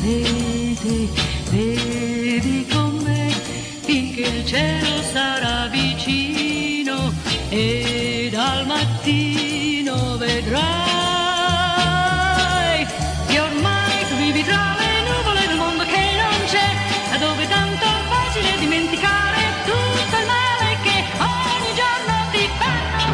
sete, bevi con me finché il cielo sarà vicino e dal mattino vedrai che ormai tu vivi tra le nuvole del mondo che non c'è, da dove tanto è facile dimenticare tutto il male che ogni giorno ti fanno.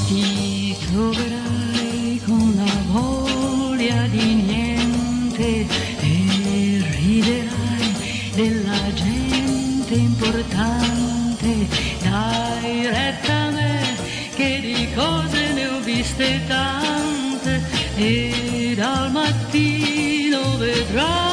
Ti troverai con la voglia di niente e riderai della gente importante. Dai retta a me che di cose ne ho viste tante e dal mattino vedrai